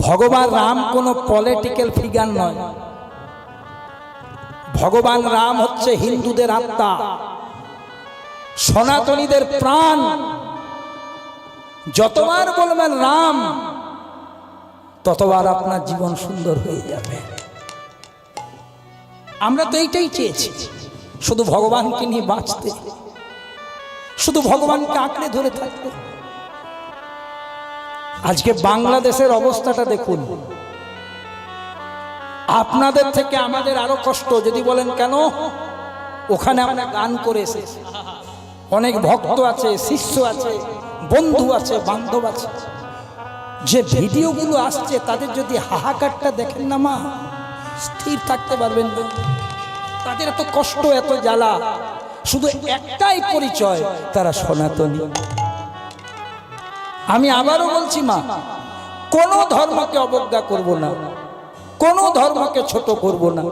ভগবান রাম কোনো political figure নয়। ভগবান রাম হচ্ছে হিন্দুদের আত্মা, সনাতনীদের প্রাণ। যতবার বলবেন রাম, ততবার আপনার জীবন সুন্দর হয়ে যাবে। আমরা তো এইটাই চেয়েছি, শুধু ভগবানকে নিয়ে বাঁচতে, শুধু ভগবানকে আঁকড়ে ধরে থাকতে। আজকে বাংলাদেশের অবস্থাটা দেখুন। আপনাদের থেকে আমাদের আরো কষ্ট। যদি বলেন কেন, ওখানে আমরা গান করে এসেছি, অনেক ভক্ত আছে, শিষ্য আছে, বন্ধু আছে, বান্ধব আছে। যে ভিডিওগুলো আসছে তাদের যদি হাহাকারটা দেখেন না মা, স্থির থাকতে পারবেন না। তাদের এত কষ্ট, এত জ্বালা, শুধু একটাই পরিচয়, তারা সনাতনী। আমি আবারও বলছি মা, কোন ধর্মকে অবজ্ঞা করব না, কোন ধর্মকে ছোট করব না,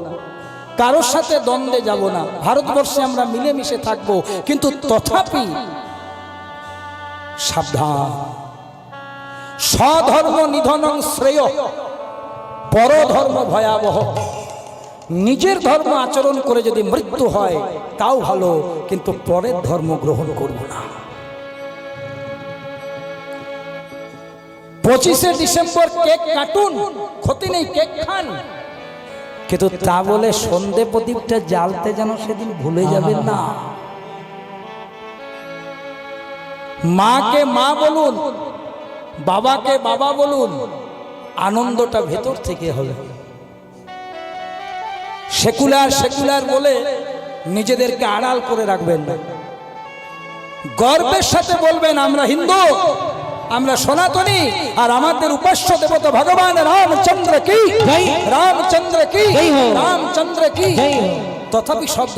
কারোর সাথে দ্বন্দ্বে যাব না। ভারতবর্ষে আমরা মিলেমিশে থাকবো, কিন্তু তথাপি সাবধান। স্বধর্ম নিধনং শ্রেয়, পরধর্ম ভয়াবহ। নিজের ধর্ম আচরণ করে যদি মৃত্যু হয় তাও ভালো, কিন্তু পরের ধর্ম গ্রহণ করব না। 25শে ডিসেম্বর কেক কাটুন, ক্ষতি নেই, কেক খান, কিন্তু তা বলে সন্ধে প্রদীপটা জ্বালতে যেন সেদিন ভুলে যাবেন না। মাকে মা বলুন, বাবাকে বাবা বলুন, আনন্দটা ভেতর থেকে হবে। সেকুলার সেকুলার বলে নিজেদেরকে আড়াল করে রাখবেন না। গর্বের সাথে বলবেন আমরা হিন্দু, আমরা সনাতনী, আর আমাদের উপাস্য দেবতা ভগবান রামচন্দ্র কি, রামচন্দ্র কি, রামচন্দ্র কি। তথাপি সব